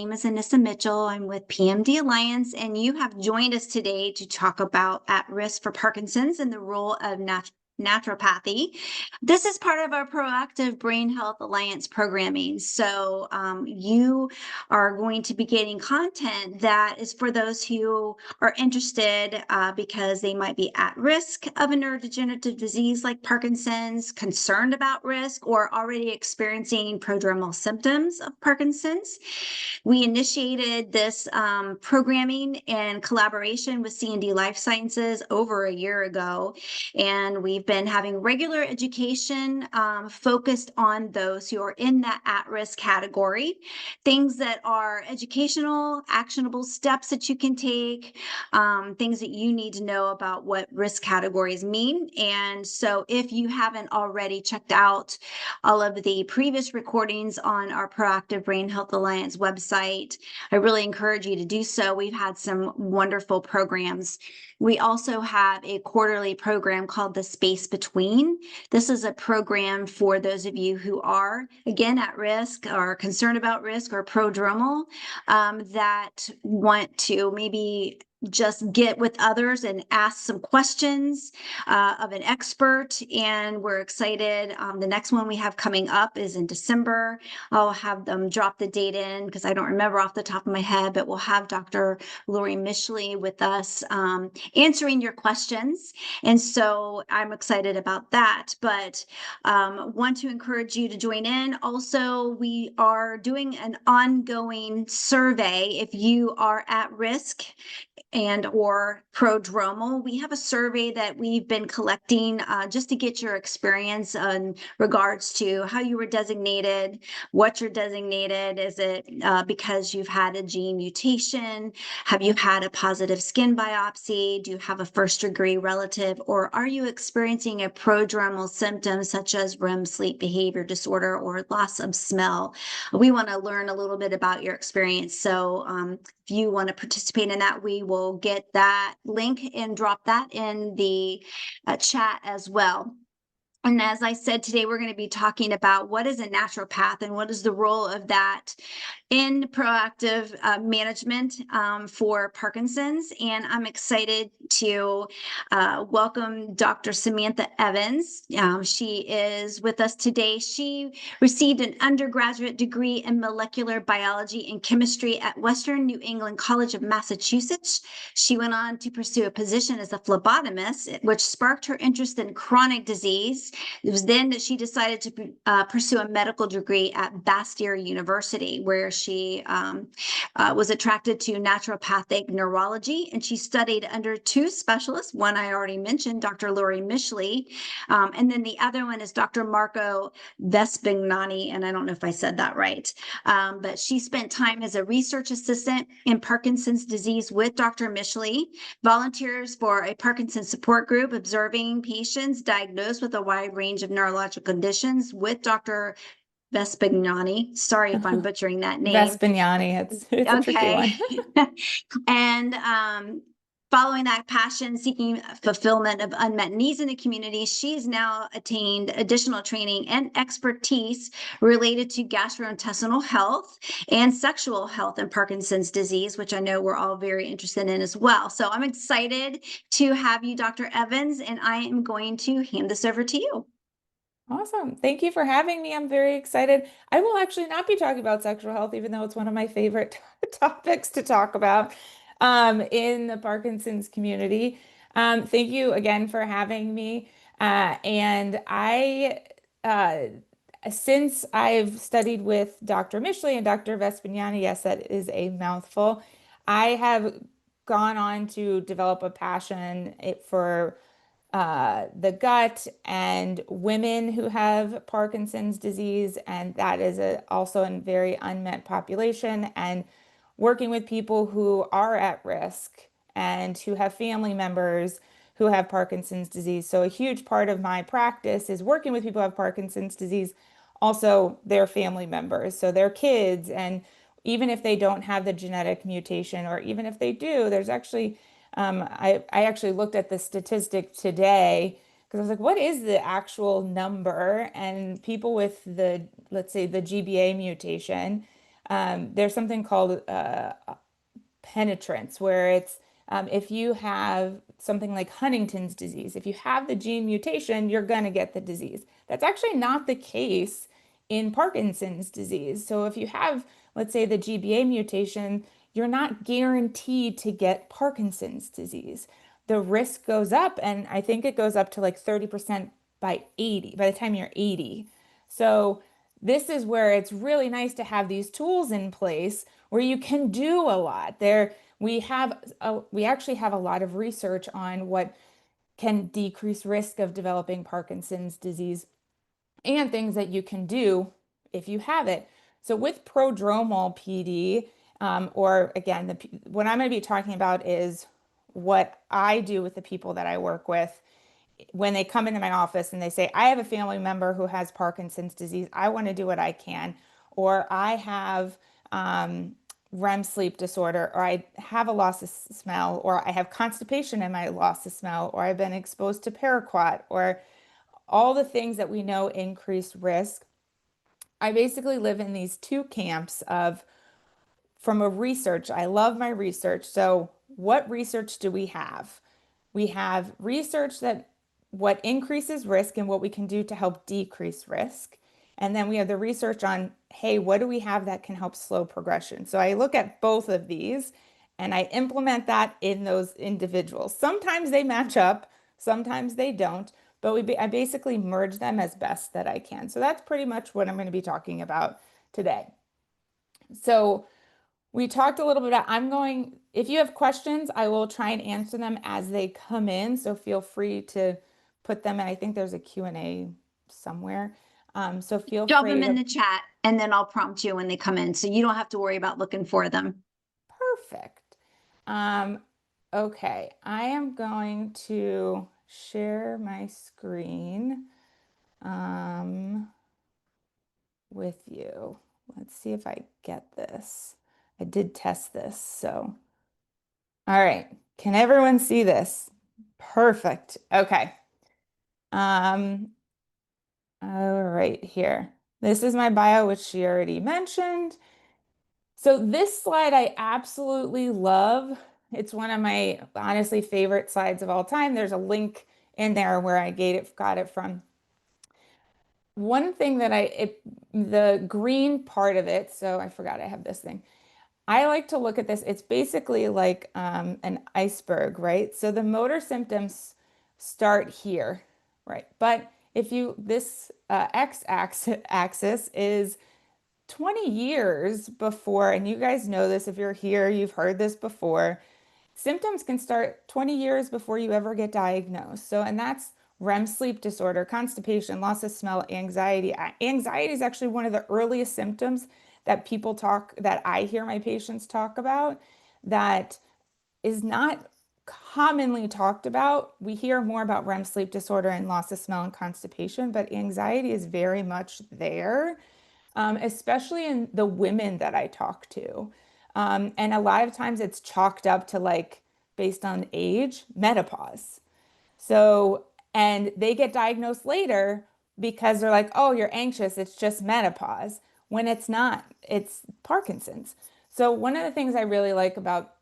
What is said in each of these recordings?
My name is Anissa Mitchell. I'm with PMD Alliance, and you have joined us today to talk about at risk for Parkinson's and the role of naturopathy. This is part of our proactive Brain Health Alliance programming. So you are going to be getting content that is for those who are interested because they might be at risk of a neurodegenerative disease like Parkinson's, concerned about risk, or already experiencing prodromal symptoms of Parkinson's. We initiated this programming in collaboration with C&D Life Sciences over a year ago, and we've been having regular education focused on those who are in that at-risk category, things that are educational, actionable steps that you can take, things that you need to know about what risk categories mean. And so if you haven't already checked out all of the previous recordings on our Proactive Brain Health Alliance website, I really encourage you to do so. We've had some wonderful programs. We also have a quarterly program called The Space Between. This is a program for those of you who are, again, at risk or concerned about risk or prodromal that want to maybe just get with others and ask some questions of an expert. And we're excited. The next one we have coming up is in December. I'll have them drop the date in because I don't remember off the top of my head, but we'll have Dr. Laurie Mischley with us answering your questions. And so I'm excited about that, but want to encourage you to join in. Also, we are doing an ongoing survey if you are at risk and or prodromal. We have a survey that we've been collecting just to get your experience in regards to how you were designated, what you're designated. Is it because you've had a gene mutation? Have you had a positive skin biopsy? Do you have a first-degree relative? Or are you experiencing a prodromal symptom such as REM sleep behavior disorder or loss of smell? We want to learn a little bit about your experience. So if you want to participate in that, we will get that link and drop that in the chat as well. And as I said, today we're going to be talking about what is a naturopath and what is the role of that in proactive management for Parkinson's. And I'm excited to welcome Dr. Samantha Evans. She is with us today. She received an undergraduate degree in molecular biology and chemistry at Western New England College of Massachusetts. She went on to pursue a position as a phlebotomist, which sparked her interest in chronic disease. It was then that she decided to pursue a medical degree at Bastyr University, where she was attracted to naturopathic neurology, and she studied under two specialists. One I already mentioned, Dr. Laurie Mischley, and then the other one is Dr. Marco Vespignani, and I don't know if I said that right, but she spent time as a research assistant in Parkinson's disease with Dr. Mischley, volunteers for a Parkinson's support group, observing patients diagnosed with a wide range of neurological conditions with Dr. Vespignani. Sorry if I'm butchering that name. Vespignani, it's a tricky one. And following that passion, seeking fulfillment of unmet needs in the community, she's now attained additional training and expertise related to gastrointestinal health and sexual health in Parkinson's disease, which I know we're all very interested in as well. So I'm excited to have you, Dr. Evans, and I am going to hand this over to you. Awesome. Thank you for having me. I'm very excited. I will actually not be talking about sexual health, even though it's one of my favorite topics to talk about in the Parkinson's community. Thank you again for having me. Since I've studied with Dr. Mischley and Dr. Vespignani, yes, that is a mouthful, I have gone on to develop a passion for the gut and women who have Parkinson's disease, and that is also a very unmet population, and working with people who are at risk and who have family members who have Parkinson's disease. So a huge part of my practice is working with people who have Parkinson's disease, also their family members, so their kids, and even if they don't have the genetic mutation, or even if they do, there's actually I actually looked at the statistic today because I was like, what is the actual number? And people with the, let's say, the GBA mutation, There's something called penetrance, where it's if you have something like Huntington's disease, if you have the gene mutation, you're going to get the disease. That's actually not the case in Parkinson's disease. So if you have, let's say, the GBA mutation, you're not guaranteed to get Parkinson's disease. The risk goes up, and I think it goes up to like 30% by the time you're 80. So this is where it's really nice to have these tools in place where you can do a lot. We actually have a lot of research on what can decrease risk of developing Parkinson's disease and things that you can do if you have it. So with prodromal PD, or again, what I'm going to be talking about is what I do with the people that I work with when they come into my office and they say, I have a family member who has Parkinson's disease. I want to do what I can. Or I have REM sleep disorder, or I have a loss of smell, or I have constipation in my loss of smell, or I've been exposed to paraquat, or all the things that we know increase risk. I basically live in these two camps of from a research. I love my research. So what research do we have? We have research that what increases risk and what we can do to help decrease risk. And then we have the research on, hey, what do we have that can help slow progression? So I look at both of these and I implement that in those individuals. Sometimes they match up, sometimes they don't, but I basically merge them as best that I can. So that's pretty much what I'm going to be talking about today. So we talked a little bit about, if you have questions, I will try and answer them as they come in. So feel free to put them in. I think there's a Q&A somewhere. So feel Drop free them in to, the chat and then I'll prompt you when they come in. So you don't have to worry about looking for them. perfect. Okay, I am going to share my screen with you. Let's see if I get this. I did test this, so. All right, can everyone see this? Perfect. Okay. Um, all right, here. This is my bio, which she already mentioned. So this slide I absolutely love. It's one of my honestly favorite slides of all time. There's a link in there where I got it from. One thing that the green part of it, so I forgot I have this thing. I like to look at this. It's basically like an iceberg, right? So the motor symptoms start here, right? But if this x-axis is 20 years before, and you guys know this, if you're here, you've heard this before, symptoms can start 20 years before you ever get diagnosed. So, and that's REM sleep disorder, constipation, loss of smell, anxiety. Anxiety is actually one of the earliest symptoms that I hear my patients talk about that is not commonly talked about. We hear more about REM sleep disorder and loss of smell and constipation, but anxiety is very much there, especially in the women that I talk to. And a lot of times it's chalked up to like, based on age, menopause. So, and they get diagnosed later because they're like, oh, you're anxious, it's just menopause, when it's not, it's Parkinson's. So, one of the things I really like about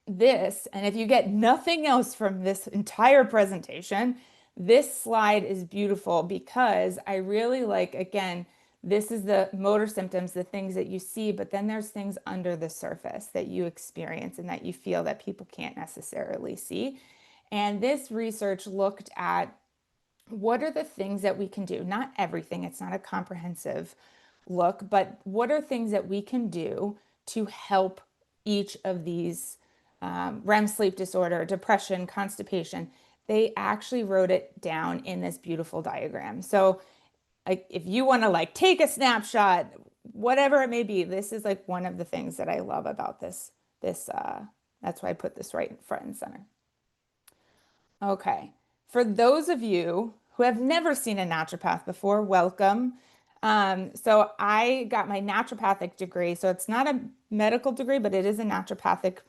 this, and if you get nothing else from this entire presentation, this slide is beautiful because I really like, again, this is the motor symptoms, the things that you see, but then there's things under the surface that you experience and that you feel that people can't necessarily see. And this research looked at what are the things that we can do? Not everything, it's not a comprehensive look, but what are things that we can do to help each of these REM sleep disorder, depression, constipation? They actually wrote it down in this beautiful diagram. So like if you want to like take a snapshot, whatever it may be, this is like one of the things that I love about this. That's why I put this right in front and center. Okay. For those of you who have never seen a naturopath before, welcome. So I got my naturopathic degree. So it's not a medical degree, but it is a naturopathic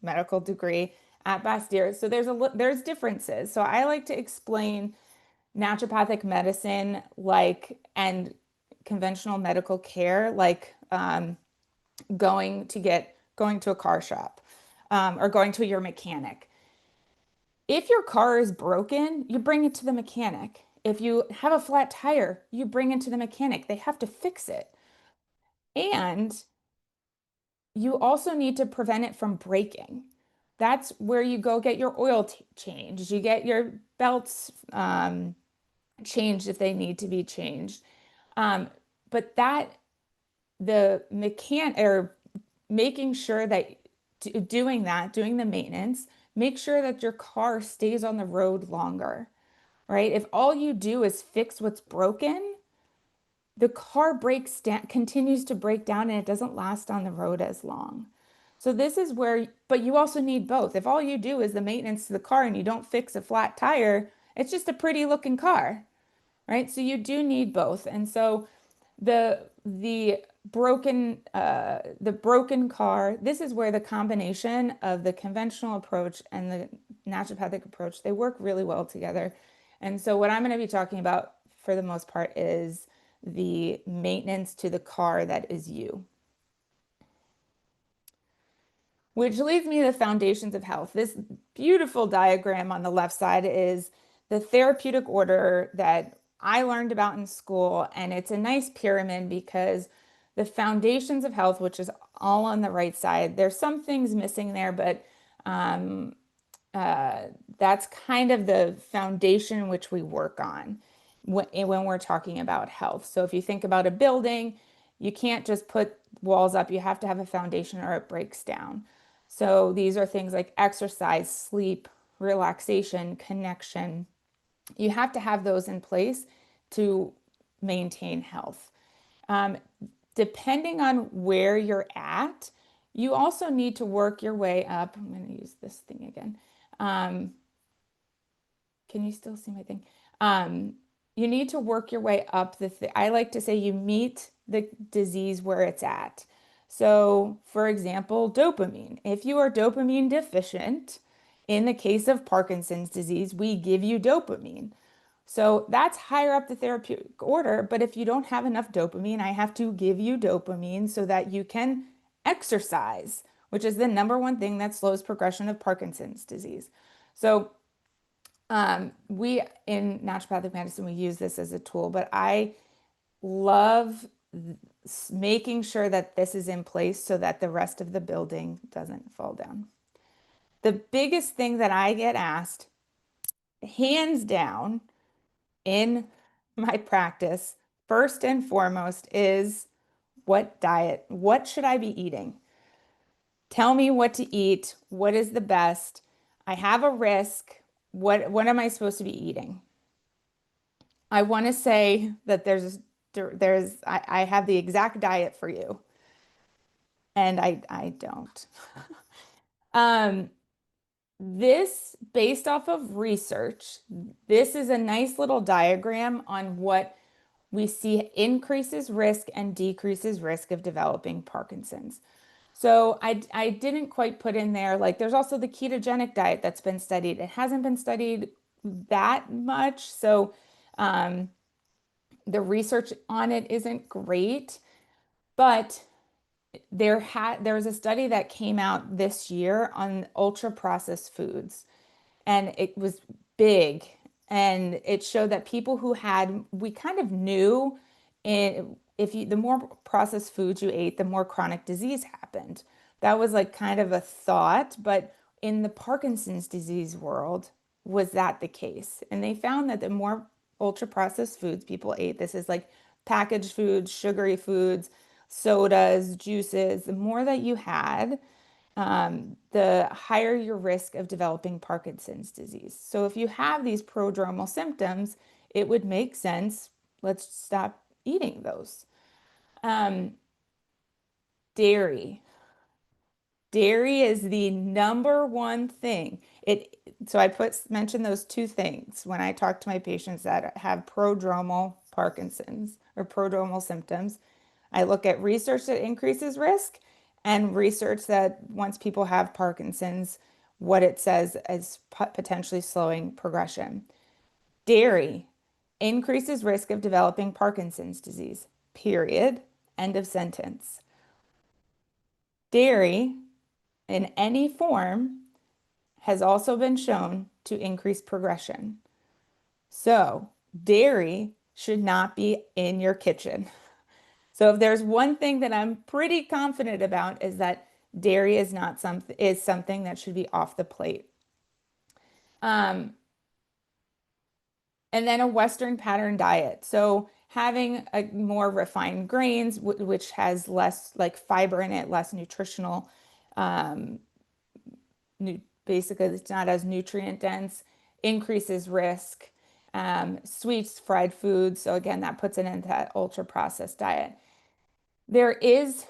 medical degree at Bastyr. So there's differences. So I like to explain naturopathic medicine and conventional medical care like going to a car shop, or going to your mechanic. If your car is broken, you bring it to the mechanic. If you have a flat tire, you bring it to the mechanic. They have to fix it. And you also need to prevent it from breaking. That's where you go get your oil changed. You get your belts changed if they need to be changed. But the mechanic, or making sure that doing the maintenance, make sure that your car stays on the road longer, right? If all you do is fix what's broken, the car breaks down, continues to break down, and it doesn't last on the road as long. So this is where, but you also need both. If all you do is the maintenance to the car and you don't fix a flat tire, it's just a pretty looking car, right? So you do need both. And so the broken car, this is where the combination of the conventional approach and the naturopathic approach, they work really well together. And so what I'm going to be talking about for the most part is the maintenance to the car that is you. Which leads me to the foundations of health. This beautiful diagram on the left side is the therapeutic order that I learned about in school, and it's a nice pyramid because the foundations of health, which is all on the right side, there's some things missing there, but um, that's kind of the foundation which we work on when we're talking about health. So if you think about a building, you can't just put walls up, you have to have a foundation or it breaks down. So these are things like exercise, sleep, relaxation, connection. You have to have those in place to maintain health. Um, Depending on where you're at, you also need to work your way up. I'm going to use this thing again. Um, can you still see my thing? You need to work your way up I like to say you meet the disease where it's at. So, for example, dopamine. If you are dopamine deficient, in the case of Parkinson's disease, we give you dopamine. So that's higher up the therapeutic order. But if you don't have enough dopamine, I have to give you dopamine so that you can exercise, which is the number one thing that slows progression of Parkinson's disease. So we in naturopathic medicine, we use this as a tool, but I love making sure that this is in place so that the rest of the building doesn't fall down. The biggest thing that I get asked, hands down, in my practice, first and foremost, is what should I be eating? Tell me what to eat. What is the best? I have a risk. What am I supposed to be eating? I want to say that I have the exact diet for you, and I don't. Um, this, based off of research, this is a nice little diagram on what we see increases risk and decreases risk of developing Parkinson's. So I didn't quite put in there, like there's also the ketogenic diet that's been studied. It hasn't been studied that much. So the research on it isn't great, but there's a study that came out this year on ultra processed foods, and it was big, and it showed that people we kind of knew the more processed foods you ate, the more chronic disease happened. That was like kind of a thought, but in the Parkinson's disease world, was that the case? And they found that the more ultra processed foods people ate, this is like packaged foods, sugary foods, sodas, juices, the more that you had, the higher your risk of developing Parkinson's disease. So if you have these prodromal symptoms, it would make sense. Let's stop eating those. Dairy. Dairy is the number one thing. So I mentioned those two things when I talk to my patients that have prodromal Parkinson's or prodromal symptoms. I look at research that increases risk and research that once people have Parkinson's, what it says as potentially slowing progression. Dairy increases risk of developing Parkinson's disease, period. End of sentence. Dairy in any form has also been shown to increase progression. So dairy should not be in your kitchen. So if there's one thing that I'm pretty confident about is that dairy is not something that should be off the plate. And then a Western pattern diet. So having a more refined grains, which has less like fiber in it, less nutritional, um, basically it's not as nutrient dense, increases risk. Sweets, fried foods. So again, that puts it into that ultra processed diet. There is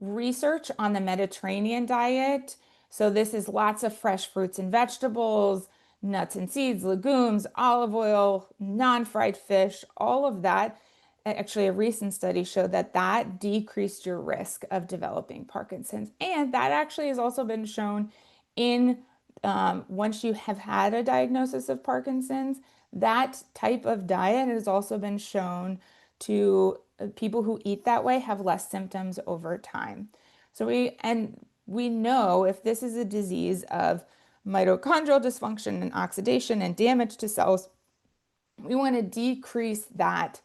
research on the Mediterranean diet. So this is lots of fresh fruits and vegetables, nuts and seeds, legumes, olive oil, non-fried fish, all of that. Actually, a recent study showed that that decreased your risk of developing Parkinson's. And that actually has also been shown in once you have had a diagnosis of Parkinson's, that type of diet has also been shown to people who eat that way have less symptoms over time. So we know if this is a disease of mitochondrial dysfunction and oxidation and damage to cells, we want to decrease that.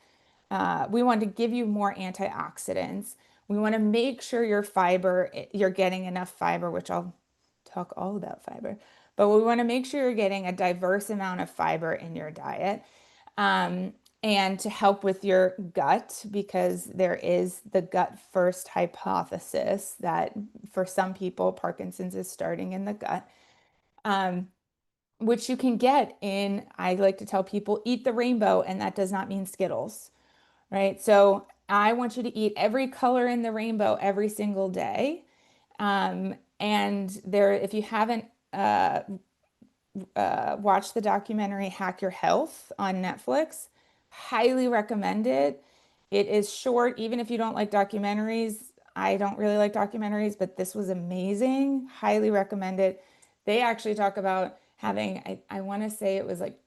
We want to give you more antioxidants. We want to make sure you're getting enough fiber, which I'll talk all about fiber, but we want to make sure you're getting a diverse amount of fiber in your diet. And to help with your gut, because there is the gut first hypothesis that for some people, Parkinson's is starting in the gut, which you can get in, I like to tell people, eat the rainbow, and that does not mean Skittles, right? So I want you to eat every color in the rainbow every single day. And there, if you haven't watched the documentary Hack Your Health on Netflix, highly recommend it. It is short, even if you don't like documentaries. I don't really like documentaries, but this was amazing. Highly recommend it. They actually talk about having, I want to say it was like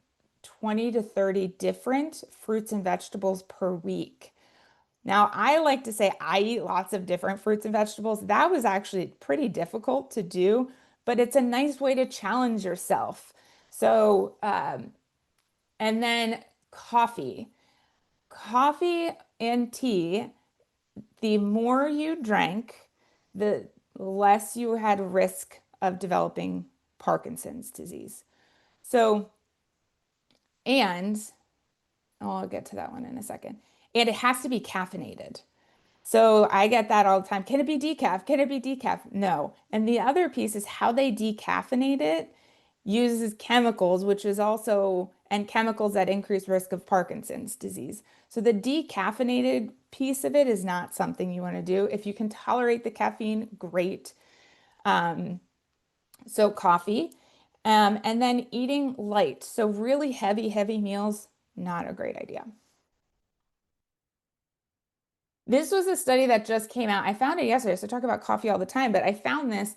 20 to 30 different fruits and vegetables per week. Now, I like to say I eat lots of different fruits and vegetables. That was actually pretty difficult to do, but it's a nice way to challenge yourself. So, and then coffee. Coffee and tea, the more you drank, the less you had risk of developing Parkinson's disease. So, and I'll get to that one in a second. And it has to be caffeinated. So I get that all the time. Can it be decaf? Can it be decaf? No. And the other piece is how they decaffeinate it uses chemicals, which is also, and chemicals that increase risk of Parkinson's disease. So the decaffeinated piece of it is not something you want to do. If you can tolerate the caffeine, great. So coffee, and then eating light. So really heavy meals, not a great idea. This was a study that just came out. I found it yesterday, so I talk about coffee all the time, but I found this,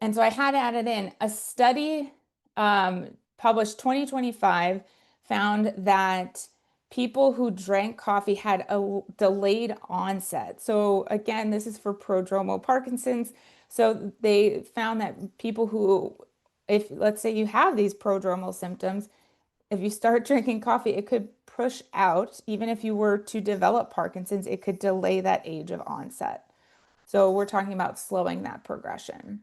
and so I had to add it in. A study published 2025 found that people who drank coffee had a delayed onset. So again, this is for prodromal Parkinson's. So they found that people who, if let's say you have these prodromal symptoms, if you start drinking coffee, it could push out, even if you were to develop Parkinson's, it could delay that age of onset. So we're talking about slowing that progression.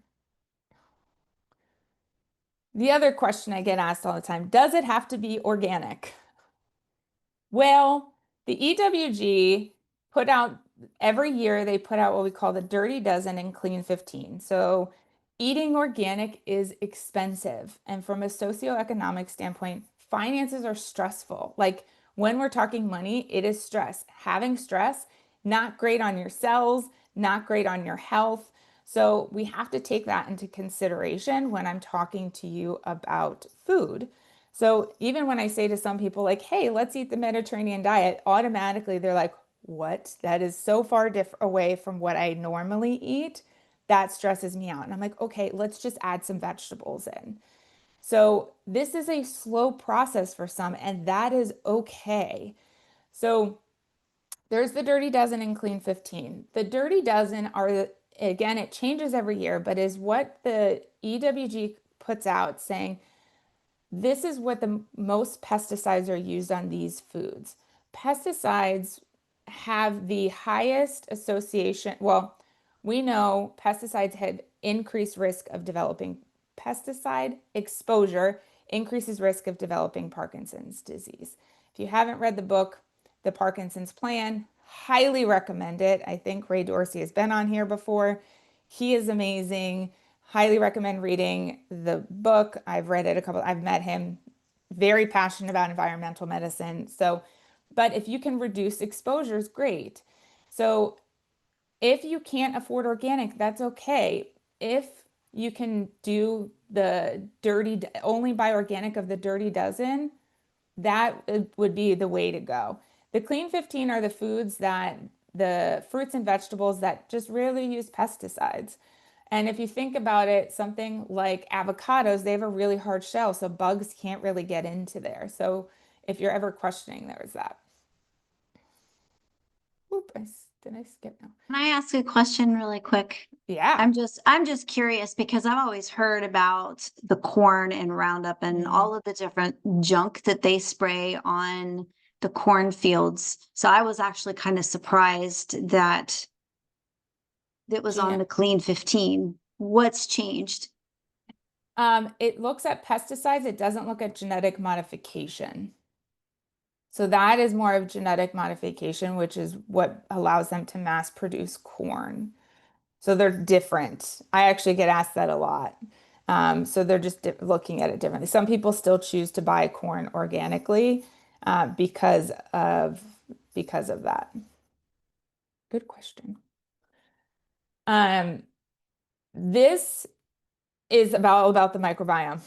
The other question I get asked all the time, does it have to be organic? Well, the EWG put out every year, they put out what we call the Dirty Dozen and Clean 15. So eating organic is expensive. And from a socioeconomic standpoint, finances are stressful. Like when we're talking money, it is stress. Having stress, not great on your cells, not great on your health. So we have to take that into consideration when I'm talking to you about food. So even when I say to some people like, hey, let's eat the Mediterranean diet, automatically they're like, what? That is so far away from what I normally eat. That stresses me out. And I'm like, okay, let's just add some vegetables in. So this is a slow process for some, and that is okay. So There's the Dirty Dozen and Clean 15. The Dirty Dozen are, again, it changes every year, but is what the EWG puts out saying this is what the most pesticides are used on these foods. Pesticides have the highest association. Well, we know pesticides had increased risk of developing pesticide exposure, increases risk of developing Parkinson's disease. If you haven't read the book, The Parkinson's Plan, highly recommend it. I think Ray Dorsey has been on here before. He is amazing. Highly recommend reading the book. I've read it I've met him, very passionate about environmental medicine. So, but if you can reduce exposures, great. So if you can't afford organic, that's okay. If you can do only buy organic of the Dirty Dozen, that would be the way to go. The Clean 15 are the foods the fruits and vegetables that just rarely use pesticides. And if you think about it, something like avocados, they have a really hard shell, so bugs can't really get into there. So if you're ever questioning, there's that. Oop, did I skip now? Can I ask a question really quick? Yeah. I'm just curious because I've always heard about the corn and Roundup and all of the different junk that they spray on the cornfields. So I was actually kind of surprised that it was on the Clean 15. What's changed? It looks at pesticides. It doesn't look at genetic modification. So that is more of genetic modification, which is what allows them to mass produce corn. So they're different. I actually get asked that a lot. So they're just looking at it differently. Some people still choose to buy corn organically because of that. Good question. This is all about the microbiome.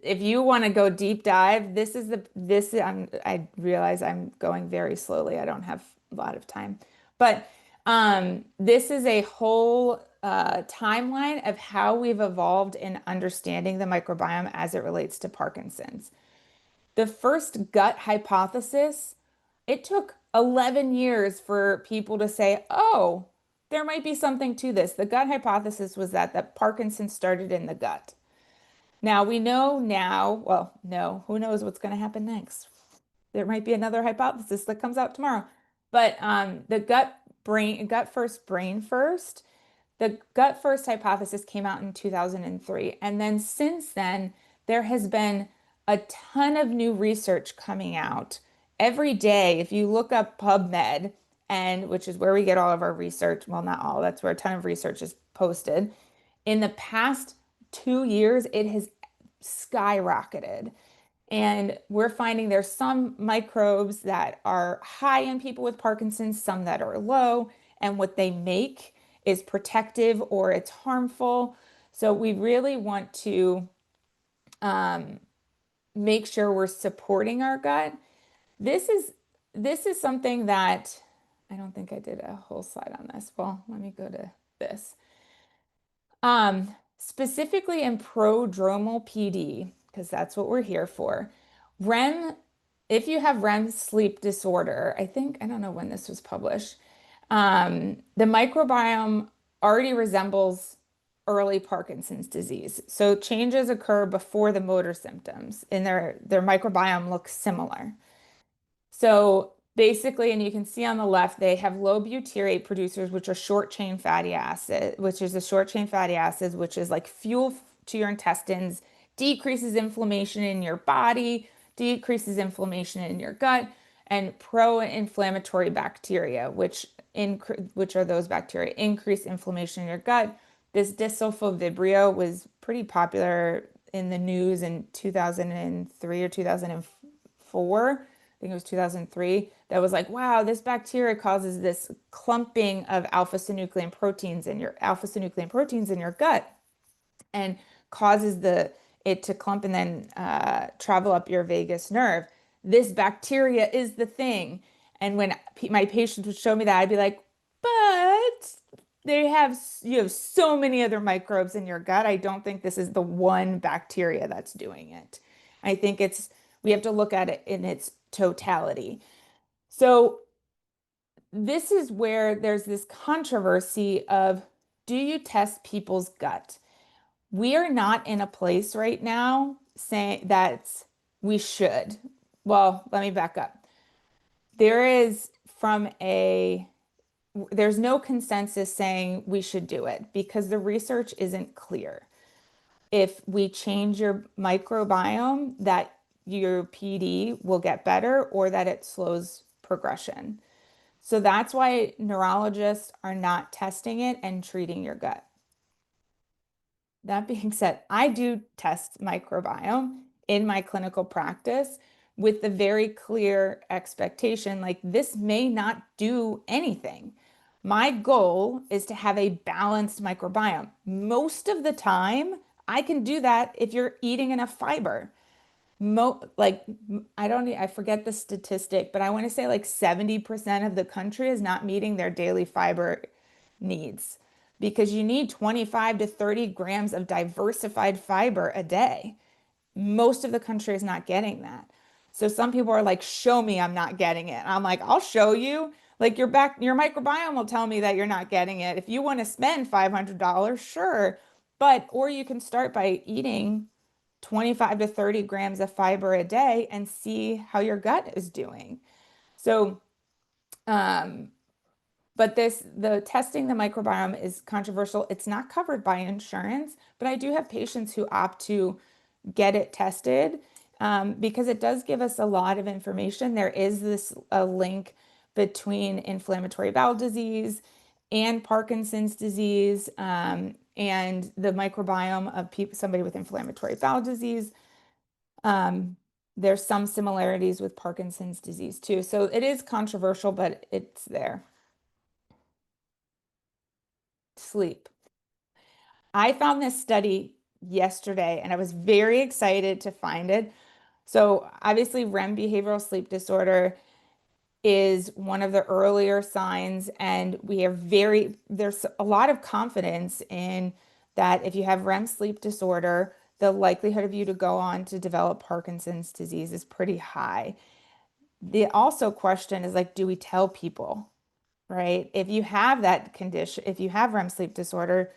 If you want to go deep dive, I realize I'm going very slowly. I don't have a lot of time, but this is a whole timeline of how we've evolved in understanding the microbiome as it relates to Parkinson's. The first gut hypothesis, it took 11 years for people to say, oh, there might be something to this. The gut hypothesis was that Parkinson's started in the gut. Now we know well, no, who knows what's going to happen next? There might be another hypothesis that comes out tomorrow. But the gut first, brain first, the gut first hypothesis came out in 2003. And then since then, there has been a ton of new research coming out. Every day, if you look up PubMed, which is where we get all of our research, well, not all, that's where a ton of research is posted. In the past 2 years, it has skyrocketed. And we're finding there's some microbes that are high in people with Parkinson's, some that are low, and what they make is protective or it's harmful. So we really want to make sure we're supporting our gut. This is something that I don't think I did a whole slide on this. Well, let me go to this. Specifically in prodromal PD, because that's what we're here for. If you have REM sleep disorder, I don't know when this was published, the microbiome already resembles early Parkinson's disease. So changes occur before the motor symptoms, and their microbiome looks similar. So basically, and you can see on the left, they have low butyrate producers, which are short chain fatty acid, which is the short chain fatty acids, which is like fuel to your intestines, decreases inflammation in your body, decreases inflammation in your gut, and pro-inflammatory bacteria, which are those bacteria, increase inflammation in your gut. This disulfovibrio was pretty popular in the news in 2003 or 2004. I think it was 2003, that was like, wow, this bacteria causes this clumping of alpha-synuclein proteins in your gut and causes it to clump and then travel up your vagus nerve. This bacteria is the thing. And when my patients would show me that, I'd be like, but you have so many other microbes in your gut. I don't think this is the one bacteria that's doing it. I think we have to look at it in its totality. So this is where there's this controversy of, do you test people's gut? We are not in a place right now saying that we should. Well, let me back up. There is from a there's no consensus saying we should do it because the research isn't clear. If we change your microbiome, that your PD will get better or that it slows progression. So that's why neurologists are not testing it and treating your gut. That being said, I do test microbiome in my clinical practice with the very clear expectation, like this may not do anything. My goal is to have a balanced microbiome. Most of the time, I can do that if you're eating enough fiber. I forget the statistic, but I want to say like 70% of the country is not meeting their daily fiber needs because you need 25 to 30 grams of diversified fiber a day. Most of the country is not getting that. So some people are like, show me I'm not getting it. I'm like, I'll show you. Like your microbiome will tell me that you're not getting it. If you want to spend $500, sure. Or you can start by eating 25 to 30 grams of fiber a day and see how your gut is doing. So, um, the testing the microbiome is controversial. It's not covered by insurance, but I do have patients who opt to get it tested because it does give us a lot of information. There is this a link between inflammatory bowel disease and Parkinson's disease and the microbiome of somebody with inflammatory bowel disease. There's some similarities with Parkinson's disease too. So it is controversial, but it's there. Sleep. I found this study yesterday and I was very excited to find it. So obviously REM behavioral sleep disorder is one of the earlier signs, and there's a lot of confidence in that if you have REM sleep disorder, the likelihood of you to go on to develop Parkinson's disease is pretty high. The also question is like, do we tell people, right? If you have that condition, if you have REM sleep disorder,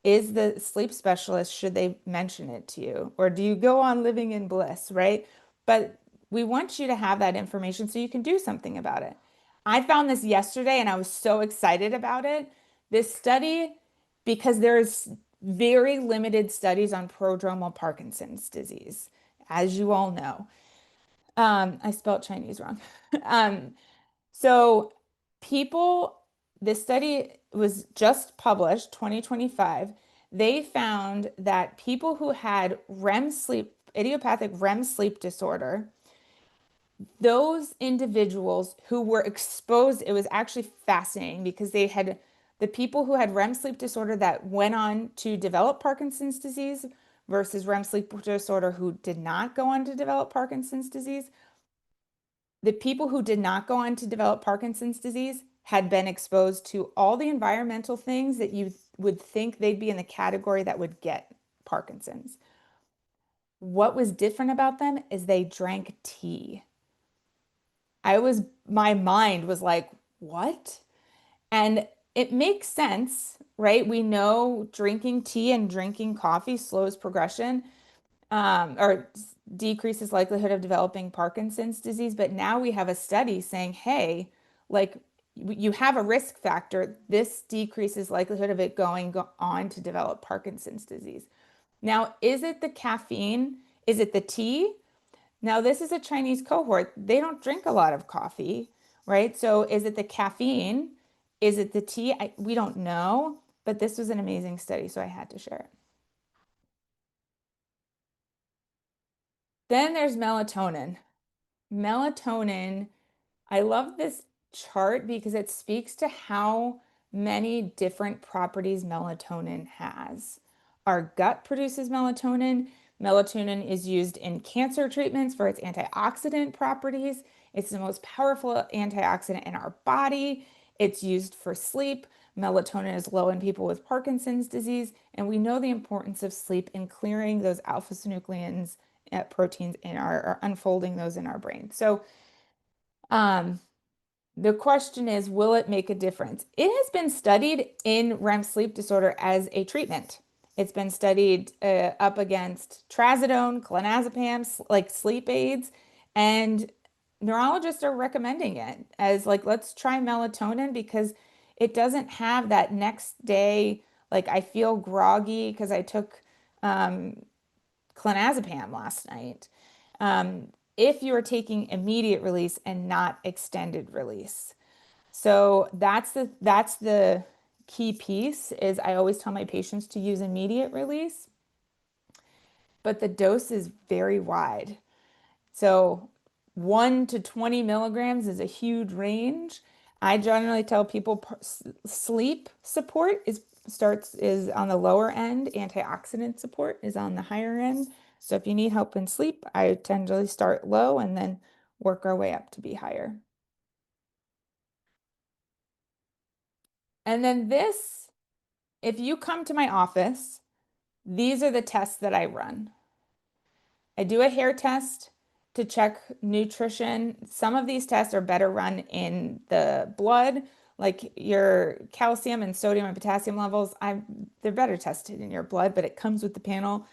is the sleep specialist, should they mention it to you? Or do you go on living in bliss, right? But we want you to have that information so you can do something about it. I found this yesterday and I was so excited about it. This study, because there's very limited studies on prodromal Parkinson's disease, as you all know. I spelled Chinese wrong. Um, so people, this study was just published, 2025. They found that people who had REM sleep, idiopathic REM sleep disorder, those individuals who were exposed, it was actually fascinating because the people who had REM sleep disorder that went on to develop Parkinson's disease versus REM sleep disorder who did not go on to develop Parkinson's disease. The people who did not go on to develop Parkinson's disease had been exposed to all the environmental things that you would think they'd be in the category that would get Parkinson's. What was different about them is they drank tea. My mind was like, what? And it makes sense, right? We know drinking tea and drinking coffee slows progression or decreases likelihood of developing Parkinson's disease. But now we have a study saying, hey, like you have a risk factor. This decreases likelihood of it going on to develop Parkinson's disease. Now, is it the caffeine? Is it the tea? Now, this is a Chinese cohort. They don't drink a lot of coffee, right? So is it the caffeine? Is it the tea? We don't know, but this was an amazing study, so I had to share it. Then there's melatonin. Melatonin, I love this chart because it speaks to how many different properties melatonin has. Our gut produces melatonin. Melatonin is used in cancer treatments for its antioxidant properties. It's the most powerful antioxidant in our body. It's used for sleep. Melatonin is low in people with Parkinson's disease, and we know the importance of sleep in clearing those alpha-synucleins proteins in or unfolding those in our brain. So, The question is, will it make a difference? It has been studied in REM sleep disorder as a treatment. It's been studied up against trazodone, clonazepam, like sleep aids, and neurologists are recommending it as like, let's try melatonin because it doesn't have that next day, like I feel groggy because I took clonazepam last night. Um, if you are taking immediate release and not extended release. So that's the key piece is I always tell my patients to use immediate release, but the dose is very wide. So 1 to 20 milligrams is a huge range. I generally tell people sleep support is on the lower end, antioxidant support is on the higher end. So if you need help in sleep, I tend to start low and then work our way up to be higher. And then this, if you come to my office, these are the tests that I run. I do a hair test to check nutrition. Some of these tests are better run in the blood, like your calcium and sodium and potassium levels. They're better tested in your blood, but it comes with the panel.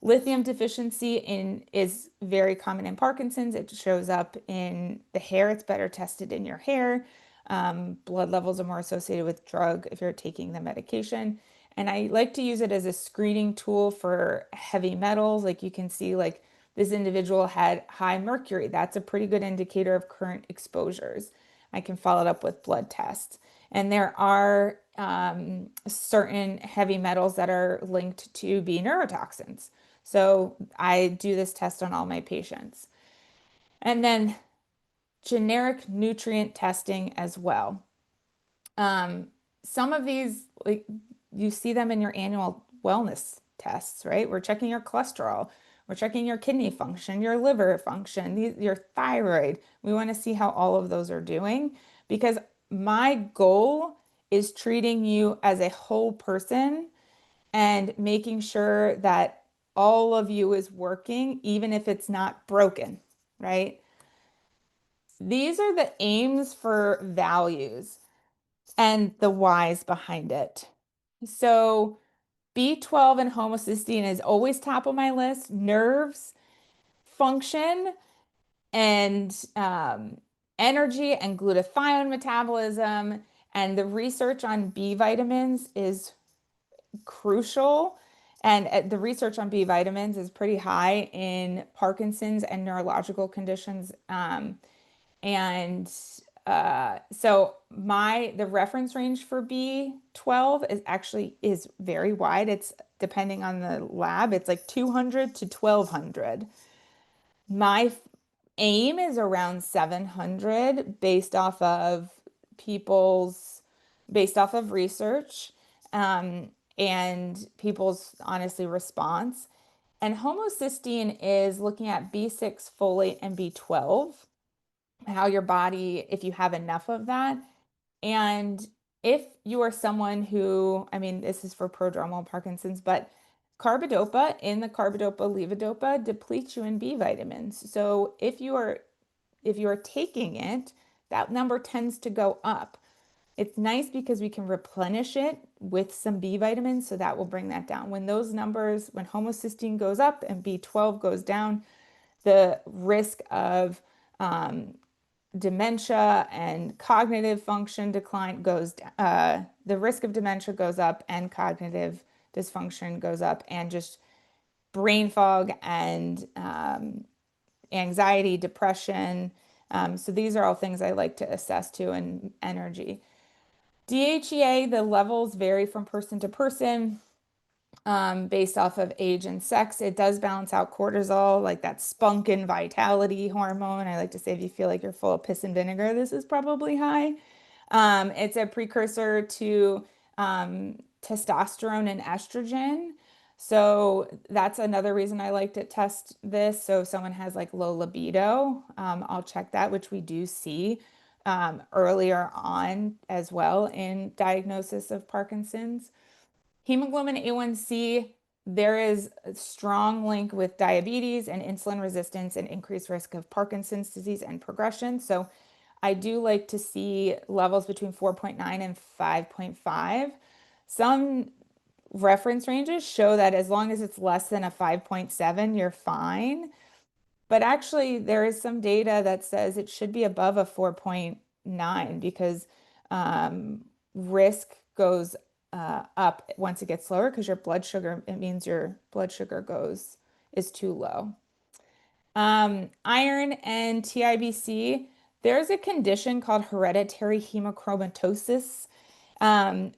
Lithium deficiency is very common in Parkinson's. It shows up in the hair. It's better tested in your hair. Blood levels are more associated with drug if you're taking the medication. And I like to use it as a screening tool for heavy metals. Like you can see, like this individual had high mercury. That's a pretty good indicator of current exposures. I can follow it up with blood tests. And there are certain heavy metals that are linked to be neurotoxins. So I do this test on all my patients. And then generic nutrient testing as well. Some of these, like you see them in your annual wellness tests, right? We're checking your cholesterol, we're checking your kidney function, your liver function, your thyroid. We want to see how all of those are doing because my goal is treating you as a whole person and making sure that all of you is working, even if it's not broken, right? These are the aims for values and the whys behind it. So B12 and homocysteine is always top of my list. Nerves, function, and energy and glutathione metabolism. And the research on B vitamins is crucial. And the research on B vitamins is pretty high in Parkinson's and neurological conditions. And so the reference range for B12 is very wide. It's depending on the lab, it's like 200 to 1200. My aim is around 700 based off of research, and people's honestly response. And homocysteine is looking at B6, folate, and B12, how your body, if you have enough of that. And if you are someone who, I mean, this is for prodromal Parkinson's, but carbidopa in the carbidopa levodopa depletes you in B vitamins. So if you are taking it, that number tends to go up. It's nice because we can replenish it with some B vitamins, so that will bring that down. When homocysteine goes up and B12 goes down, the risk of dementia and cognitive function decline the risk of dementia goes up and cognitive dysfunction goes up, and just brain fog and anxiety, depression. So these are all things I like to assess too, and energy. DHEA, the levels vary from person to person based off of age and sex. It does balance out cortisol, like that spunk and vitality hormone. I like to say if you feel like you're full of piss and vinegar, this is probably high. It's a precursor to testosterone and estrogen. So that's another reason I like to test this. So if someone has like low libido, I'll check that, which we do see earlier on as well in diagnosis of Parkinson's. Hemoglobin A1C, there is a strong link with diabetes and insulin resistance and increased risk of Parkinson's disease and progression. So I do like to see levels between 4.9 and 5.5. Some reference ranges show that as long as it's less than a 5.7, you're fine. But actually, there is some data that says it should be above a 4.9 because risk goes up once it gets lower because your blood sugar, it means your blood sugar is too low. Iron and TIBC, there's a condition called hereditary hemochromatosis,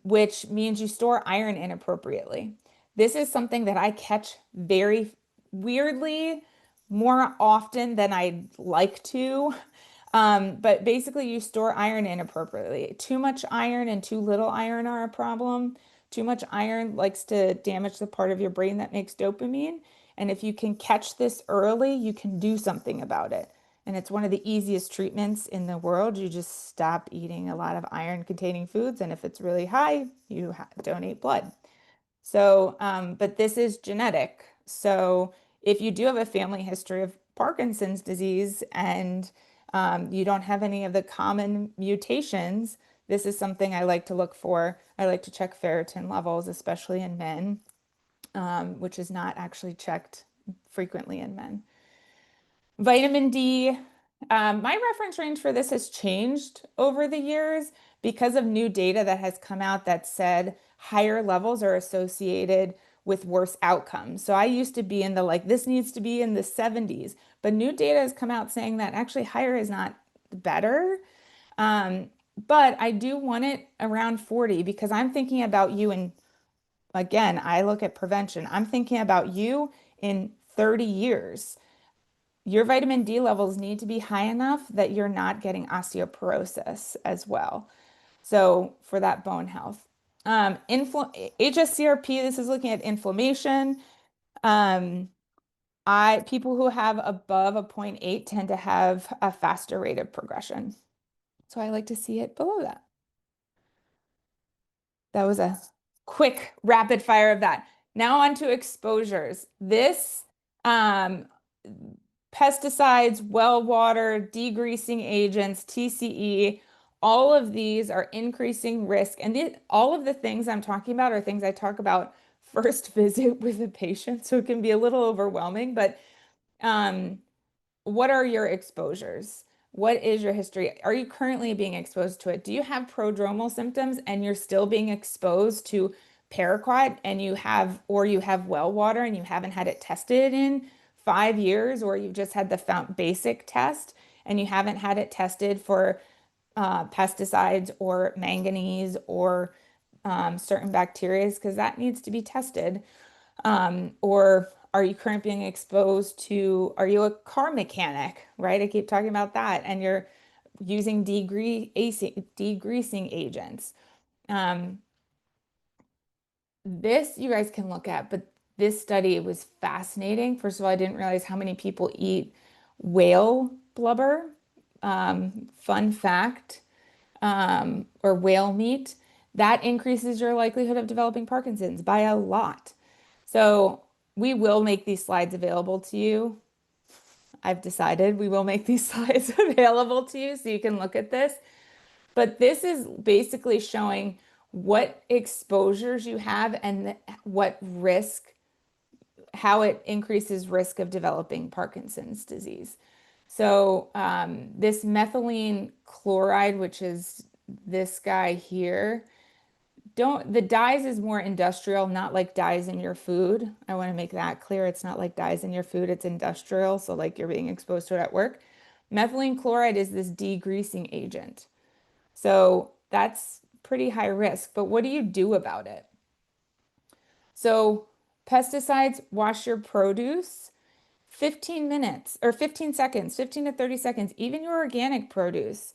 which means you store iron inappropriately. This is something that I catch very weirdly more often than I'd like to. But basically, you store iron inappropriately. Too much iron and too little iron are a problem. Too much iron likes to damage the part of your brain that makes dopamine. And if you can catch this early, you can do something about it. And it's one of the easiest treatments in the world. You just stop eating a lot of iron-containing foods. And if it's really high, you donate blood. So, but this is genetic. So if you do have a family history of Parkinson's disease and you don't have any of the common mutations, this is something I like to look for. I like to check ferritin levels, especially in men, which is not actually checked frequently in men. Vitamin D, my reference range for this has changed over the years because of new data that has come out that said higher levels are associated with worse outcomes. So I used to be in the like, this needs to be in the 70s, but new data has come out saying that actually higher is not better. But I do want it around 40 because I'm thinking about you in, again, I look at prevention. I'm thinking about you in 30 years. Your vitamin D levels need to be high enough that you're not getting osteoporosis as well. So for that bone health. HSCRP, this is looking at inflammation. People who have above a 0.8 tend to have a faster rate of progression. So I like to see it below that. That was a quick rapid fire of that. Now on to exposures. This pesticides, well water, degreasing agents, TCE, all of these are increasing risk. And all of the things I'm talking about are things I talk about first visit with a patient. So it can be a little overwhelming, but what are your exposures? What is your history? Are you currently being exposed to it? Do you have prodromal symptoms and you're still being exposed to paraquat and you have well water and you haven't had it tested in 5 years, or you've just had the basic test and you haven't had it tested for pesticides or manganese or certain bacteria, because that needs to be tested. Or are you currently being exposed to, are you a car mechanic, right? I keep talking about that, and you're using degreasing agents. This you guys can look at, but this study was fascinating. First of all, I didn't realize how many people eat whale blubber. Fun fact, or whale meat, that increases your likelihood of developing Parkinson's by a lot. So we will make these slides available to you. I've decided we will make these slides available to you so you can look at this. But this is basically showing what exposures you have and what risk, how it increases risk of developing Parkinson's disease. So this methylene chloride, which is this guy here, the dyes is more industrial, not like dyes in your food. I want to make that clear. It's not like dyes in your food, it's industrial. So like you're being exposed to it at work. Methylene chloride is this degreasing agent. So that's pretty high risk, but what do you do about it? So pesticides, wash your produce 15 minutes or 15 seconds, 15 to 30 seconds, even your organic produce.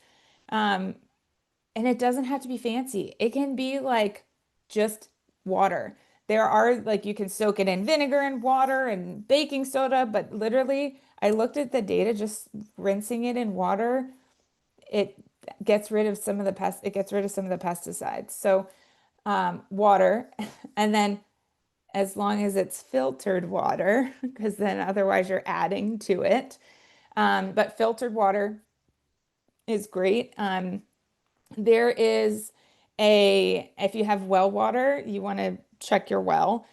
And it doesn't have to be fancy. It can be like just water. There are like you can soak it in vinegar and water and baking soda, but literally I looked at the data, just rinsing it in water, it gets rid of some of the pesticides. So water, and then as long as it's filtered water, because then otherwise you're adding to it. But filtered water, is great. There is if you have well water, you want to check your well.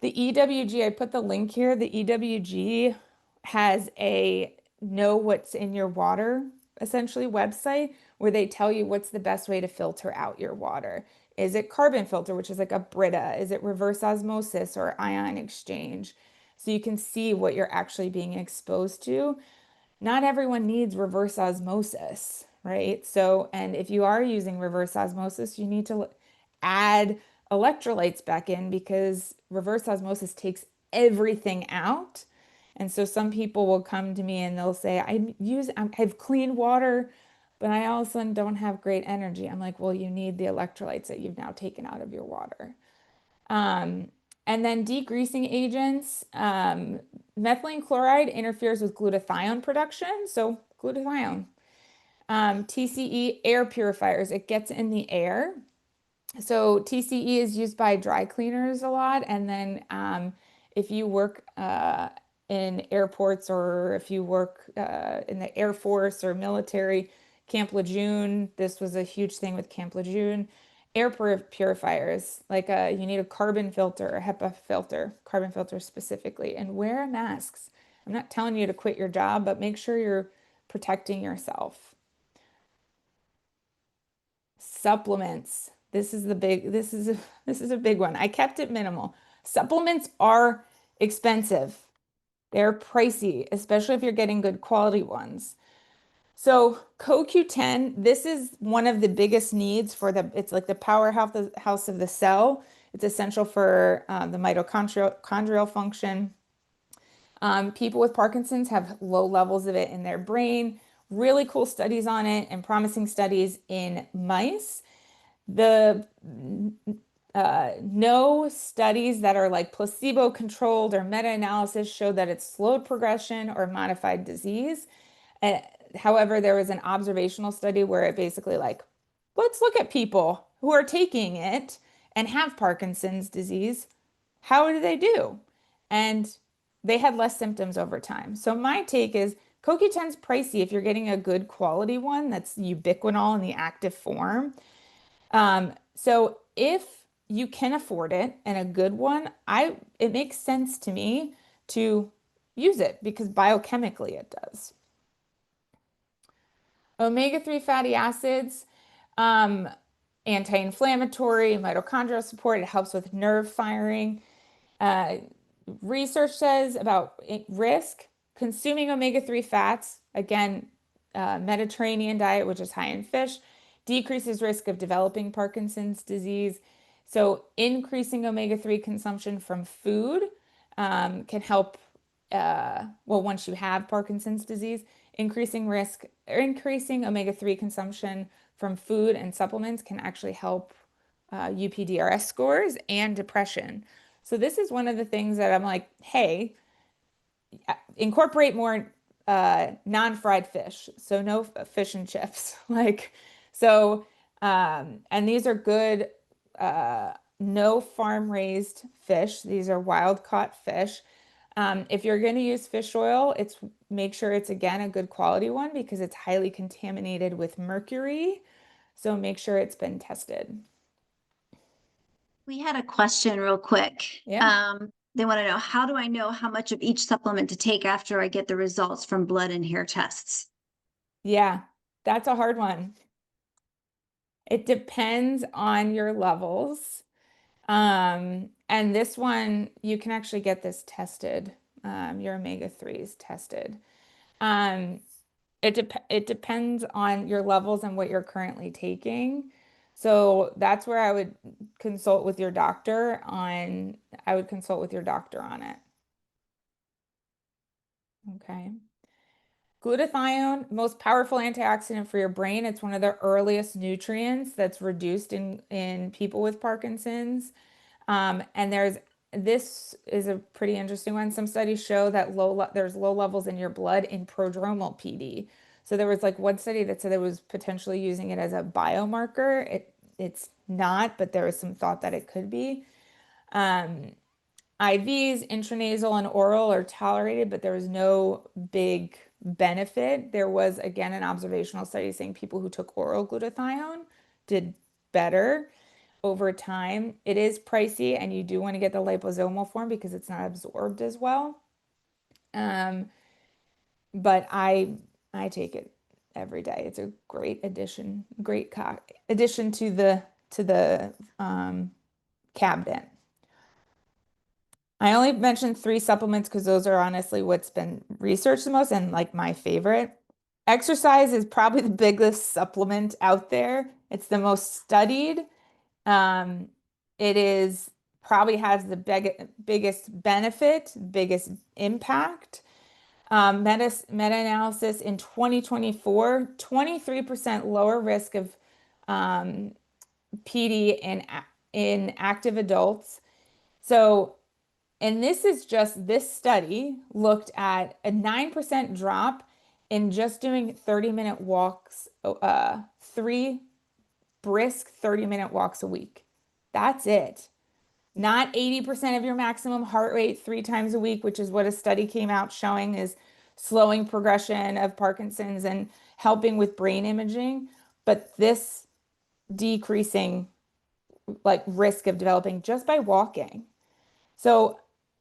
The EWG, I put the link here. The EWG has a know what's in your water, essentially, website where they tell you what's the best way to filter out your water. Is it carbon filter, which is like a Brita? Is it reverse osmosis or ion exchange? So you can see what you're actually being exposed to. Not everyone needs reverse osmosis, right? So, and if you are using reverse osmosis, you need to add electrolytes back in because reverse osmosis takes everything out. And so some people will come to me and they'll say, I have clean water, but I all of a sudden don't have great energy. I'm like, well, you need the electrolytes that you've now taken out of your water. Um, and then degreasing agents, methylene chloride interferes with glutathione production. So glutathione, TCE air purifiers, it gets in the air. So TCE is used by dry cleaners a lot. And then if you work in airports or if you work in the Air Force or military, Camp Lejeune, this was a huge thing with Camp Lejeune. Purifiers, like you need a carbon filter, a HEPA filter, carbon filter specifically, and wear masks. I'm not telling you to quit your job, but make sure you're protecting yourself. Supplements. This is a big one. I kept it minimal. Supplements are expensive. They're pricey, especially if you're getting good quality ones. So CoQ10, this is one of the biggest needs it's like the powerhouse of the cell. It's essential for the mitochondrial function. People with Parkinson's have low levels of it in their brain. Really cool studies on it and promising studies in mice. The no studies that are like placebo controlled or meta-analysis show that it's slowed progression or modified disease. Uh, However, there was an observational study where it basically like, let's look at people who are taking it and have Parkinson's disease. How do they do? And they had less symptoms over time. So my take is CoQ10 is pricey if you're getting a good quality one that's ubiquinol in the active form. So if you can afford it and a good one, it makes sense to me to use it because biochemically it does. Omega-3 fatty acids, um, anti-inflammatory, mitochondrial support, it helps with nerve firing. Uh, Research says about risk, consuming omega-3 fats, again, Mediterranean diet, which is high in fish, decreases risk of developing Parkinson's disease. So increasing omega-3 consumption from food can help, well, once you have Parkinson's disease, increasing omega-3 consumption from food and supplements can actually help UPDRS scores and depression. So this is one of the things that I'm like, hey, incorporate more non-fried fish. So no fish and chips. Like, so, and these are good, no farm raised fish. These are wild caught fish. If you're going to use fish oil, make sure it's again a good quality one because it's highly contaminated with mercury. So make sure it's been tested. We had a question real quick. Yeah. They want to know, how do I know how much of each supplement to take after I get the results from blood and hair tests? Yeah, that's a hard one. It depends on your levels. And this one, you can actually get this tested, your omega-3s tested. Um, it depends on your levels and what you're currently taking. So that's where I would consult with your doctor on, I would consult with your doctor on it. Okay. Glutathione, most powerful antioxidant for your brain. It's one of the earliest nutrients that's reduced in people with Parkinson's. And this is a pretty interesting one. Some studies show that there's low levels in your blood in prodromal PD. So there was like one study that said it was potentially using it as a biomarker. It's not, but there was some thought that it could be. IVs, intranasal and oral are tolerated, but there was no big benefit. There was, again, an observational study saying people who took oral glutathione did better over time. It is pricey, and you do want to get the liposomal form because it's not absorbed as well. But I take it every day. It's a great addition, addition to the cabinet. I only mentioned 3 supplements because those are honestly what's been researched the most and like my favorite. Exercise is probably the biggest supplement out there. It's the most studied. Um, it is probably has the biggest benefit, biggest impact. Meta-analysis in 2024, 23% lower risk of PD in active adults. So, and this is just this study looked at a 9% drop in just doing 30-minute walks, 3 brisk 30-minute walks a week. That's it. Not 80% of your maximum heart rate 3 times a week, which is what a study came out showing is slowing progression of Parkinson's and helping with brain imaging, but this decreasing like risk of developing just by walking. So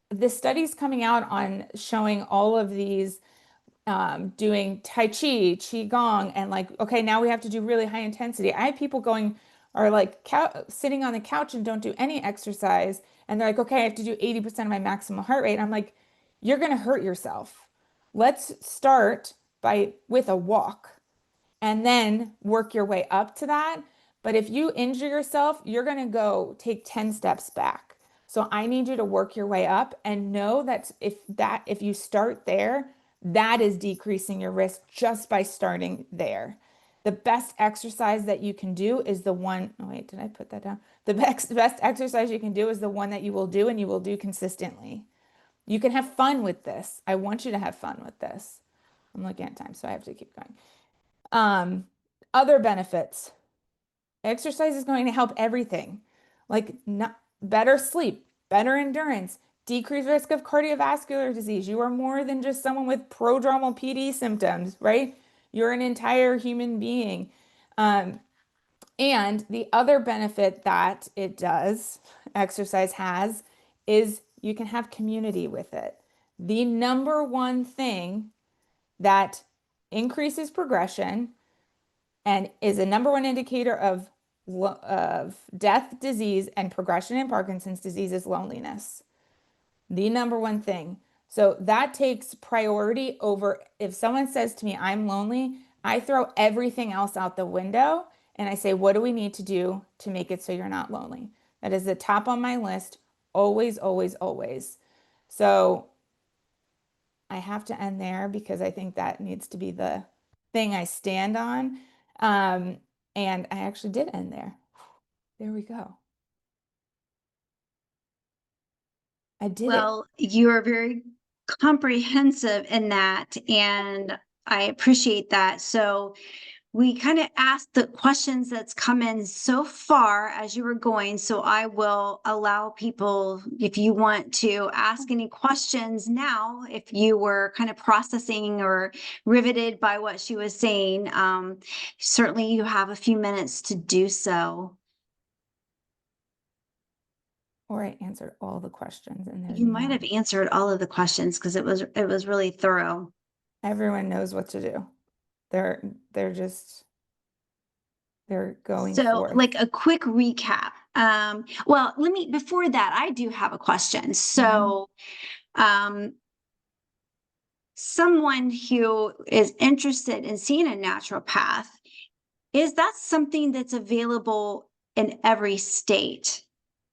the study's coming out on showing all of these doing Tai Chi, Qigong, and like, okay, now we have to do really high intensity. I have people going are like sitting on the couch and don't do any exercise. And they're like, okay, I have to do 80% of my maximum heart rate. And I'm like, you're going to hurt yourself. Let's start with a walk and then work your way up to that. But if you injure yourself, you're going to go take 10 steps back. So I need you to work your way up and know that if you start there, that is decreasing your risk just by starting there. The best exercise that you can do is the one, oh wait, did I put that down? The best exercise you can do is the one that you will do and you will do consistently. You can have fun with this. I want you to have fun with this. I'm looking at time, so I have to keep going. Other benefits. Exercise is going to help everything, like better sleep, better endurance, decreased risk of cardiovascular disease. You are more than just someone with prodromal PD symptoms, right? You're an entire human being. And the other benefit that it does, exercise has, is you can have community with it. The number one thing that increases progression and is a number one indicator of death, disease, and progression in Parkinson's disease is loneliness. The number one thing. So that takes priority over if someone says to me, I'm lonely, I throw everything else out the window and I say, what do we need to do to make it so you're not lonely? That is the top on my list, always, always, always. So I have to end there because I think that needs to be the thing I stand on. And I actually did end there. There we go. I did it. Well, you are very comprehensive in that, and I appreciate that. So we kind of asked the questions that's come in so far as you were going. So I will allow people, if you want to ask any questions now, if you were kind of processing or riveted by what she was saying, certainly you have a few minutes to do so. Or I answered all the questions and there's You might none. have answered all of the questions because it was really thorough. Everyone knows what to do. They're just they're going So, forth. like a quick recap. Well, before that, I do have a question. So, um, someone who is interested in seeing a naturopath, is that something that's available in every state?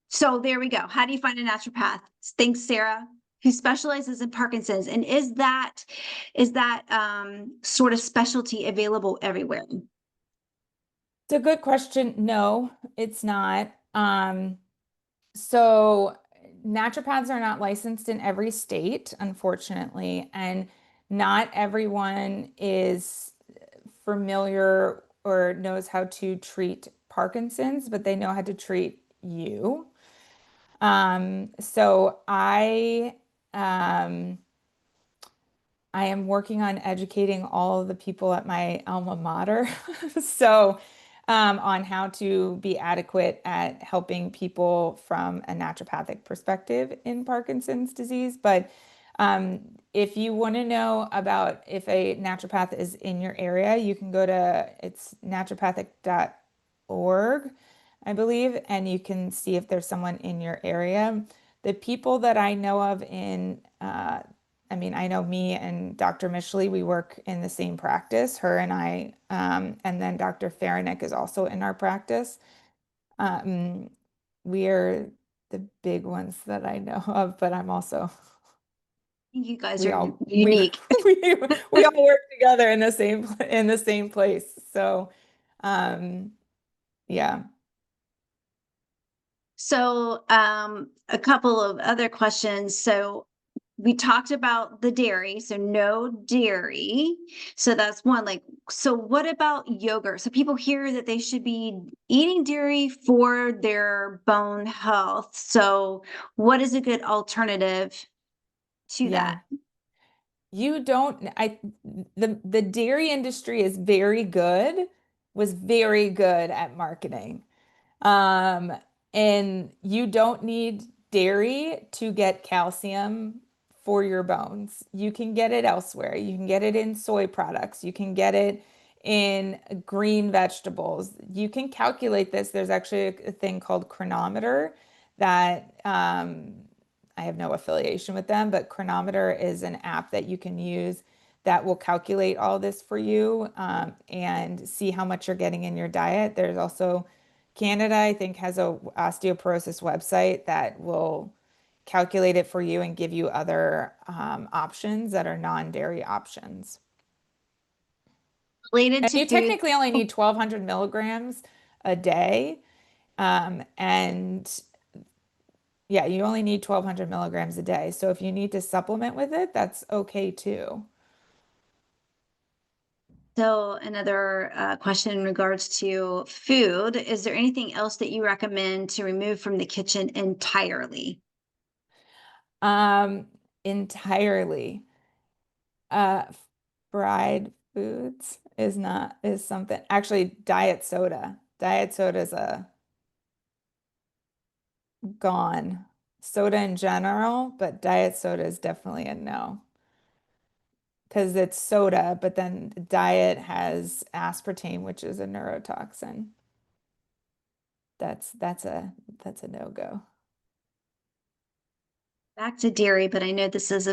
So there we go. How do you find a naturopath? Thanks, Sarah, who specializes in Parkinson's. And is that sort of specialty available everywhere? It's a good question. No, it's not. So naturopaths are not licensed in every state, unfortunately, and not everyone is familiar or knows how to treat Parkinson's, but they know how to treat you. So um, I am working on educating all of the people at my alma mater. So, on how to be adequate at helping people from a naturopathic perspective in Parkinson's disease. But if you want to know about if a naturopath is in your area, you can go to it's naturopathic.org, I believe, and you can see if there's someone in your area. The people that I know of I know me and Dr. Mischley, we work in the same practice, her and I, and then Dr. Faranick is also in our practice. Um, we are the big ones that I know of, but I'm also You guys we are all we unique. we all work together in the same place. So, um, yeah. So, a couple of other questions. So, we talked about the dairy, so no dairy. So that's one. Like, so what about yogurt? So people hear that they should be eating dairy for their bone health. So, what is a good alternative to Yeah. that? You don't, I, the dairy industry is very good, was very good at marketing. Um, and you don't need dairy to get calcium for your bones. You can get it elsewhere. You can get it in soy products. You can get it in green vegetables. You can calculate this. There's actually a thing called Chronometer that I have no affiliation with them, but Chronometer is an app that you can use that will calculate all this for you and see how much you're getting in your diet. There's also Canada, I think, has a osteoporosis website that will calculate it for you and give you other options that are non-dairy options. Related And to you food. technically only need 1,200 milligrams a day. And yeah, you only need 1,200 milligrams a day. So if you need to supplement with it, that's okay too. So another question in regards to food, is there anything else that you recommend to remove from the kitchen entirely? Um, Entirely. Uh, Fried foods is not is something. Actually, diet soda. Diet soda is a gone. Soda in general, but diet soda is definitely a no. Because it's soda, but then diet has aspartame, which is a neurotoxin. That's that's a no-go. Back to dairy, but I know this is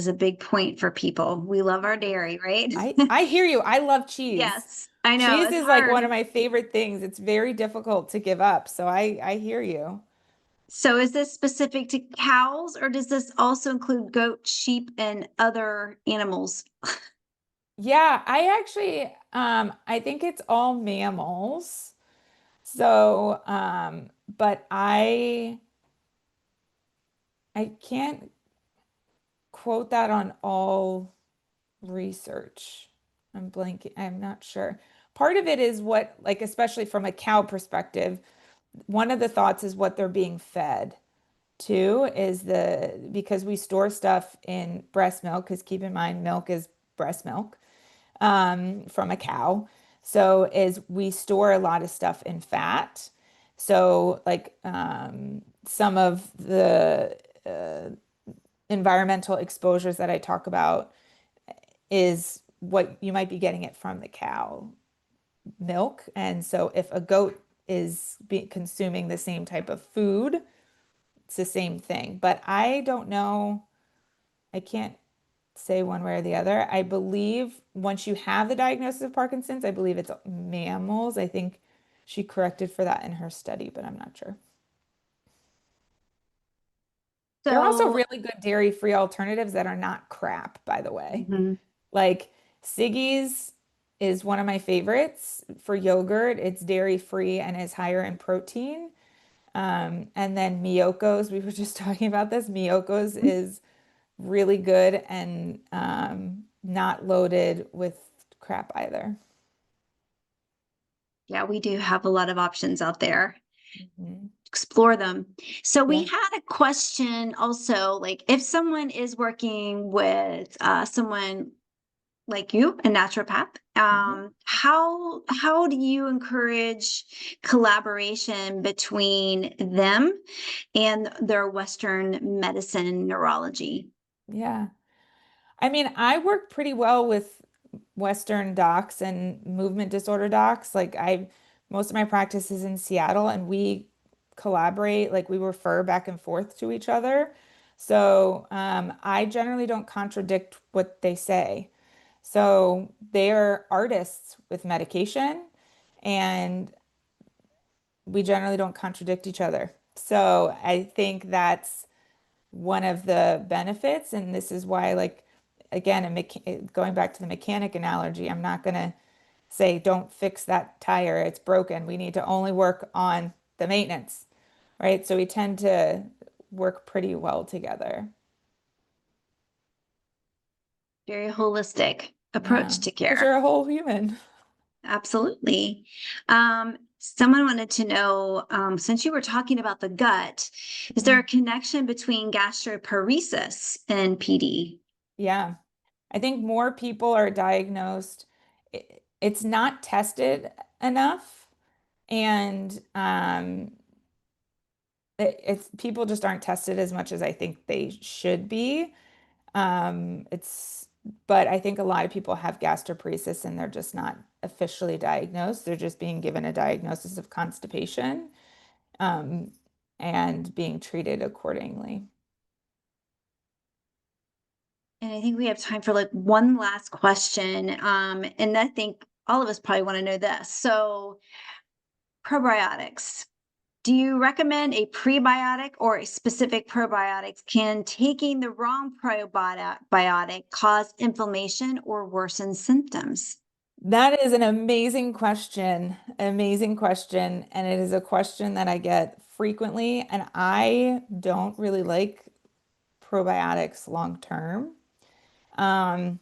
a big point for people. We love our dairy, right? I hear you. I love cheese. Yes, I know Cheese it's is like hard. one of my favorite things. It's very difficult to give up. So I hear you. So is this specific to cows or does this also include goat, sheep, and other animals? Yeah, I actually I think it's all mammals. So but I can't quote that on all research. I'm blanking. I'm not sure. Part of it is what, like, especially from a cow perspective, one of the thoughts is what they're being fed. Two is because we store stuff in breast milk, because keep in mind, milk is breast milk from a cow. So is we store a lot of stuff in fat. So like some of the environmental exposures that I talk about is what you might be getting it from the cow milk. And so if a goat is consuming the same type of food, it's the same thing. But I don't know. I can't say one way or the other. I believe once you have the diagnosis of Parkinson's, I believe it's mammals. I think she corrected for that in her study, but I'm not sure. There are also So, really good dairy-free alternatives that are not crap, by the way. mhm. Like Siggi's is one of my favorites for yogurt. It's dairy-free and is higher in protein. And then Miyoko's, we were just talking about this. Miyoko's is really good and not loaded with crap either. Yeah, we do have a lot of options out there. Mhm. explore them. So we Yeah. had a question also, like if someone is working with someone like you, a naturopath, Mhm. how do you encourage collaboration between them and their Western medicine neurology? Yeah. I mean, I work pretty well with Western docs and movement disorder docs. Most of my practice is in Seattle and we collaborate, like we refer back and forth to each other. So I generally don't contradict what they say. So they are artists with medication and we generally don't contradict each other. So I think that's one of the benefits, and this is why, like, again, going back to the mechanic analogy, I'm not going to say don't fix that tire, it's broken. We need to only work on the maintenance, right? So we tend to work pretty well together. Very holistic Yeah, approach to because care. you're a whole human. Absolutely. Someone wanted to know, since you were talking about the gut, is there a connection between gastroparesis and PD? Yeah, I think more people are diagnosed. It's not tested enough, and it's people just aren't tested as much as I think they should be. It's but I think a lot of people have gastroparesis and they're just not officially diagnosed. They're just being given a diagnosis of constipation, um, and being treated accordingly. And I think we have time for like one last question. And I think all of us probably want to know this. So, probiotics. Do you recommend a prebiotic or a specific probiotic? Can taking the wrong probiotic cause inflammation or worsen symptoms? That is an amazing question, and it is a question that I get frequently, and I don't really like probiotics long term. Um,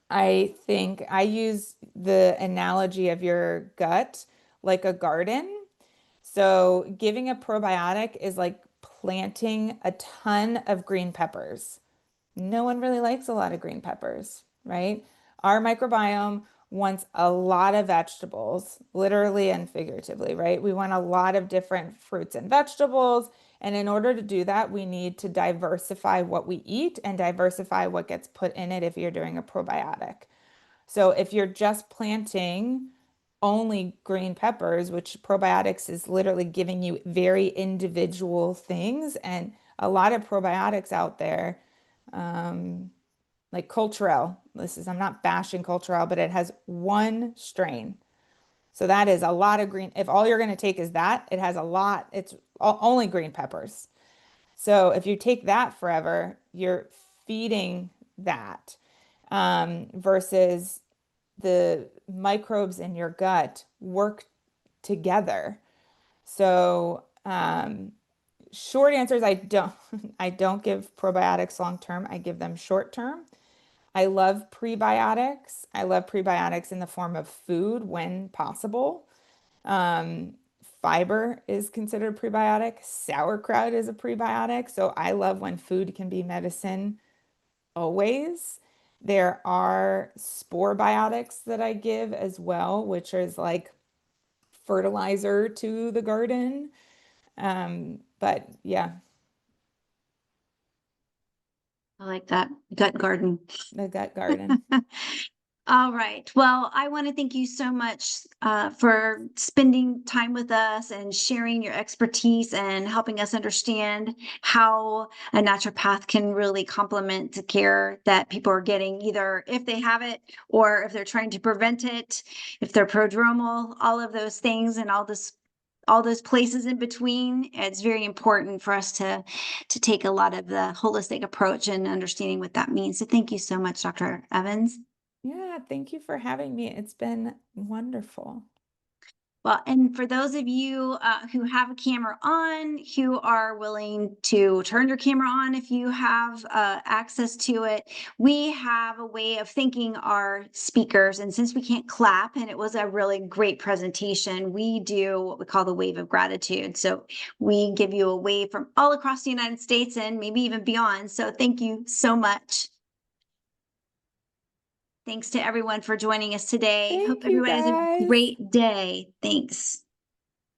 I think I use the analogy of your gut like a garden. So giving a probiotic is like planting a ton of green peppers. No one really likes a lot of green peppers, right? Our microbiome wants a lot of vegetables, literally and figuratively, right? We want a lot of different fruits and vegetables. And in order to do that, we need to diversify what we eat and diversify what gets put in it if you're doing a probiotic. So if you're just planting only green peppers, which probiotics is literally giving you very individual things, and a lot of probiotics out there, um, like Culturelle. I'm not bashing Culturelle, but it has one strain. So that is a lot of green. If all you're going to take is that, it has a lot, it's only green peppers. So if you take that forever, you're feeding that, versus the microbes in your gut work together. So, short answer is I don't I don't give probiotics long term. I give them short term. I love prebiotics. I love prebiotics in the form of food when possible. Um, Fiber is considered prebiotic. Sauerkraut is a prebiotic. So I love when food can be medicine always. There are spore biotics that I give as well, which is like fertilizer to the garden. But yeah, I like that gut garden. the gut garden. All right. Well, I want to thank you so much for spending time with us and sharing your expertise and helping us understand how a naturopath can really complement the care that people are getting, either if they have it or if they're trying to prevent it, if they're prodromal, all of those things and all those places in between. It's very important for us to take a lot of the holistic approach and understanding what that means. So thank you so much, Dr. Evans. Yeah, thank you for having me. It's been wonderful. Well, and for those of you who have a camera on, who are willing to turn your camera on if you have access to it, we have a way of thanking our speakers. And since we can't clap, and it was a really great presentation, we do what we call the wave of gratitude. So we give you a wave from all across the United States and maybe even beyond. So thank you so much. Thanks to everyone for joining us today. Thank Hope you, everybody has a guys. great day. Thanks.